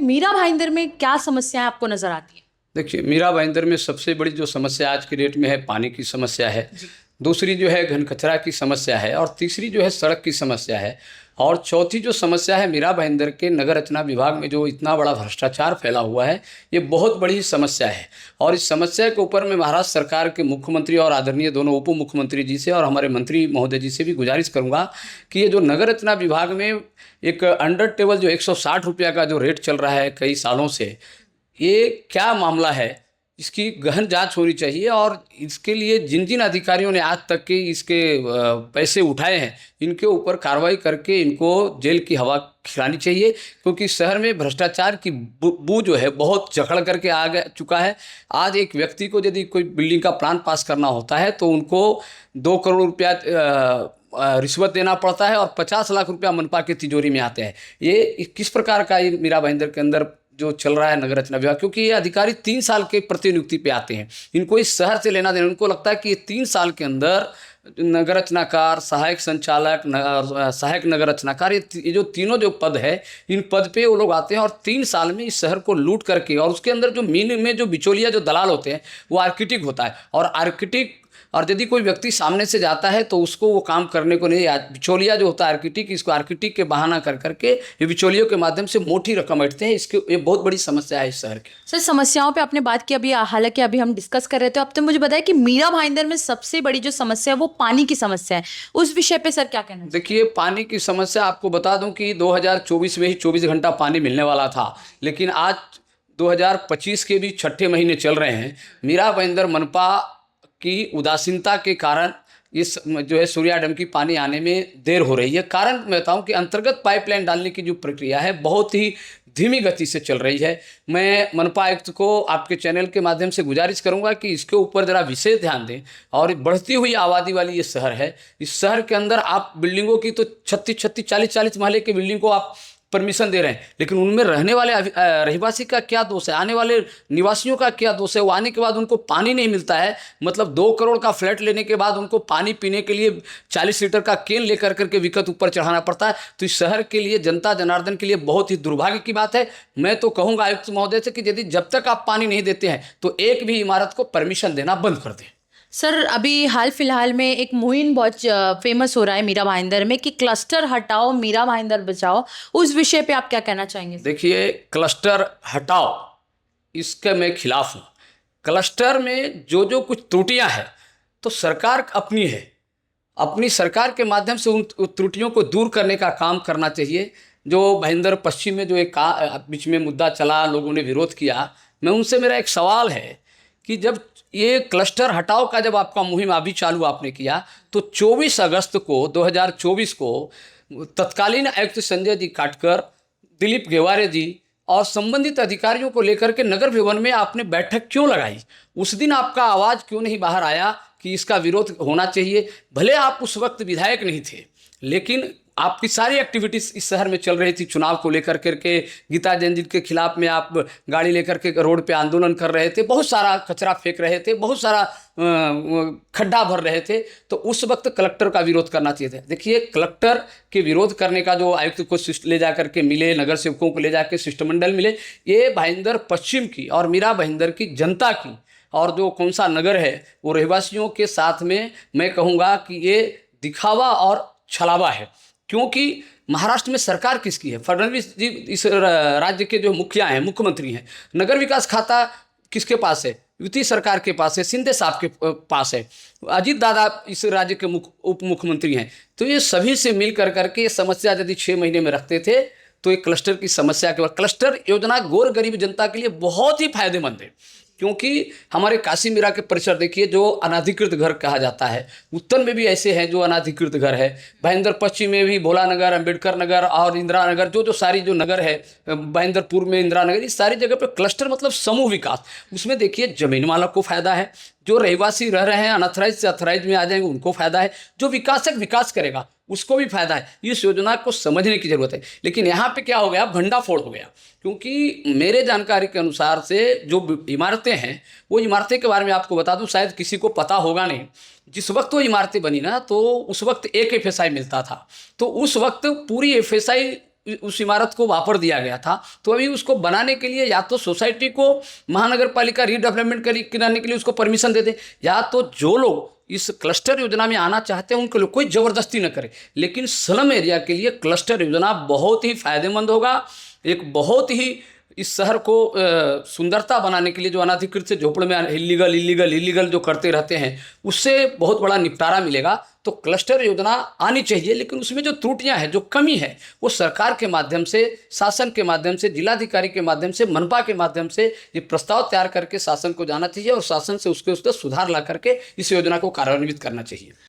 मीरा भाईंदर में क्या समस्याएं आपको नजर आती हैं? देखिए, मीरा भाईंदर में सबसे बड़ी जो समस्या आज की डेट में है, पानी की समस्या है। दूसरी जो है घन कचरा की समस्या है, और तीसरी जो है सड़क की समस्या है, और चौथी जो समस्या है मीरा भाईंदर के नगर रचना विभाग में जो इतना बड़ा भ्रष्टाचार फैला हुआ है, ये बहुत बड़ी समस्या है। और इस समस्या के ऊपर मैं महाराष्ट्र सरकार के मुख्यमंत्री और आदरणीय दोनों उप मुख्यमंत्री जी से और हमारे मंत्री महोदय जी से भी गुजारिश करूंगा कि ये जो नगर रचना विभाग में एक अंडर टेबल जो 160 रुपया का जो रेट चल रहा है कई सालों से, ये क्या मामला है, इसकी गहन जांच होनी चाहिए। और इसके लिए जिन जिन अधिकारियों ने आज तक के इसके पैसे उठाए हैं, इनके ऊपर कार्रवाई करके इनको जेल की हवा खिलानी चाहिए, क्योंकि शहर में भ्रष्टाचार की बू जो है बहुत जकड़ करके आ चुका है। आज एक व्यक्ति को यदि कोई बिल्डिंग का प्लान पास करना होता है तो उनको 2 करोड़ रुपया रिश्वत देना पड़ता है और 50 लाख रुपया मनपा की तिजोरी में आते हैं। ये किस प्रकार का ये मीरा भाईंदर के अंदर जो चल रहा है नगर रचना विभाग, क्योंकि ये अधिकारी 3 साल के प्रतिनियुक्ति पे आते हैं, इनको इस शहर से लेना देना। उनको लगता है कि ये 3 साल के अंदर नगर रचनाकार, सहायक संचालक, सहायक नगर रचनाकार, ये जो तीनों जो पद है, इन पद पे वो लोग आते हैं और 3 साल में इस शहर को लूट करके, और उसके अंदर जो मीन में जो बिचौलिया जो दलाल होते हैं वो आर्किटेक्ट होता है। और आर्किटेक्ट, और यदि कोई व्यक्ति सामने से जाता है तो उसको वो काम करने को नहीं, बिचौलिया जो होता है आर्किटेक्ट, इसको आर्किटेक्ट के बहाना कर करके ये बिचौलियों के माध्यम से मोटी रकम ऐंठते हैं। इसके ये बहुत बड़ी समस्या है इस शहर की। सर, समस्याओं पे आपने बात की, अभी हालांकि अभी हम डिस्कस कर रहे थे। अब तो मुझे बताया कि मीरा भाईंदर में सबसे बड़ी जो समस्या है वो पानी की समस्या है, उस विषय पे सर क्या कहना है? देखिए, पानी की समस्या आपको बता दूं कि 2024 में ही 24 घंटा पानी मिलने वाला था, लेकिन आज 2025 के भी 6ठे महीने चल रहे हैं। मीरा भाईंदर मनपा की उदासीनता के कारण इस जो है सूर्या डैम की पानी आने में देर हो रही है। कारण मैं बताऊं कि अंतर्गत पाइपलाइन डालने की जो प्रक्रिया है बहुत ही धीमी गति से चल रही है। मैं मनपा आयुक्त को आपके चैनल के माध्यम से गुजारिश करूंगा कि इसके ऊपर ज़रा विशेष ध्यान दें। और बढ़ती हुई आबादी वाली ये शहर है, इस शहर के अंदर आप बिल्डिंगों की तो 36 40 महले की बिल्डिंग को आप परमिशन दे रहे हैं, लेकिन उनमें रहने वाले रहवासी का क्या दोष है, आने वाले निवासियों का क्या दोष है? वो आने के बाद उनको पानी नहीं मिलता है। मतलब 2 करोड़ का फ्लैट लेने के बाद उनको पानी पीने के लिए 40 लीटर का केन लेकर करके विकट ऊपर चढ़ाना पड़ता है। तो इस शहर के लिए, जनता जनार्दन के लिए बहुत ही दुर्भाग्य की बात है। मैं तो कहूँगा आयुक्त महोदय से कि यदि जब तक आप पानी नहीं देते हैं तो एक भी इमारत को परमिशन देना बंद कर दें। सर, अभी हाल फिलहाल में एक मुहिम बहुत फेमस हो रहा है मीरा भाईंदर में कि क्लस्टर हटाओ मीरा भाईंदर बचाओ, उस विषय पे आप क्या कहना चाहेंगे? देखिए, क्लस्टर हटाओ, इसके मैं खिलाफ हूँ। क्लस्टर में जो कुछ त्रुटियां हैं तो सरकार अपनी है, अपनी सरकार के माध्यम से उन त्रुटियों को दूर करने का काम करना चाहिए। जो भाईंदर पश्चिम में जो एक बीच में मुद्दा चला, लोगों ने विरोध किया, मैं उनसे मेरा एक सवाल है कि जब ये क्लस्टर हटाओ का जब आपका मुहिम अभी चालू आपने किया तो 24 अगस्त को 2024 को तत्कालीन आयुक्त संजय जी काटकर, दिलीप घेवारे जी और संबंधित अधिकारियों को लेकर के नगर भवन में आपने बैठक क्यों लगाई? उस दिन आपका आवाज़ क्यों नहीं बाहर आया कि इसका विरोध होना चाहिए? भले आप उस वक्त विधायक नहीं थे, लेकिन आपकी सारी एक्टिविटीज़ इस शहर में चल रही थी। चुनाव को लेकर करके गीता जैन जी के खिलाफ में आप गाड़ी लेकर के रोड पे आंदोलन कर रहे थे, बहुत सारा कचरा फेंक रहे थे, बहुत सारा खड्डा भर रहे थे। तो उस वक्त कलेक्टर का विरोध करना चाहिए था। देखिए, कलेक्टर के विरोध करने का जो आयुक्त को ले जा करके मिले, नगर सेवकों को ले जाकर शिष्टमंडल मिले, ये भाईंदर पश्चिम की और मीरा भाईंदर की जनता की और जो कौन सा नगर है वो रहवासियों के साथ में मैं कहूँगा कि ये दिखावा और छलावा है। क्योंकि महाराष्ट्र में सरकार किसकी है? फडणवीस जी इस राज्य के जो मुखिया हैं, मुख्यमंत्री हैं। नगर विकास खाता किसके पास है? युति सरकार के पास है, शिंदे साहब के पास है, अजीत दादा इस राज्य के उप मुख्यमंत्री हैं। तो ये सभी से मिल कर करके ये समस्या यदि 6 महीने में रखते थे तो एक क्लस्टर की समस्या के बाद, क्लस्टर योजना गौर गरीब जनता के लिए बहुत ही फायदेमंद है। क्योंकि हमारे काशी मीरा के परिसर देखिए, जो अनाधिकृत घर कहा जाता है, उत्तर में भी ऐसे हैं जो अनाधिकृत घर है। भाईंदर पश्चिम में भी भोला नगर, अम्बेडकर नगर और इंदिरा नगर, जो सारी जो नगर है, भाईंदरपुर में इंदिरा नगर, इस सारी जगह पे क्लस्टर मतलब समूह विकास। उसमें देखिए जमीन मालक को फायदा है, जो रहवासी रह रहे हैं अनऑथराइज से ऑथराइज में आ जाएंगे उनको फायदा है, जो विकासक विकास करेगा उसको भी फायदा है। इस योजना को समझने की जरूरत है। लेकिन यहाँ पे क्या हो गया, भंडाफोड़ हो गया। क्योंकि मेरे जानकारी के अनुसार से जो इमारतें हैं, वो इमारतें के बारे में आपको बता दूं, शायद किसी को पता होगा नहीं। जिस वक्त वो इमारतें बनी ना, तो उस वक्त एक FSI मिलता था। तो उस वक्त पूरी FSI उस इमारत को वापर दिया गया था, तो अभी उसको बनाने के लिए या तो सोसाइटी को महानगर पालिका रीडेवलपमेंट कराने के लिए उसको परमिशन दे दे, या तो जो लोग इस क्लस्टर योजना में आना चाहते हैं उनके लिए कोई ज़बरदस्ती न करे। लेकिन स्लम एरिया के लिए क्लस्टर योजना बहुत ही फायदेमंद होगा। एक बहुत ही इस शहर को सुंदरता बनाने के लिए जो अनाधिकृत से झोपड़ में इलीगल जो करते रहते हैं उससे बहुत बड़ा निपटारा मिलेगा। तो क्लस्टर योजना आनी चाहिए, लेकिन उसमें जो त्रुटियां हैं, जो कमी है, वो सरकार के माध्यम से, शासन के माध्यम से, जिलाधिकारी के माध्यम से, मनपा के माध्यम से ये प्रस्ताव तैयार करके शासन को जाना चाहिए और शासन से उसके सुधार ला करके इस योजना को कार्यान्वित करना चाहिए।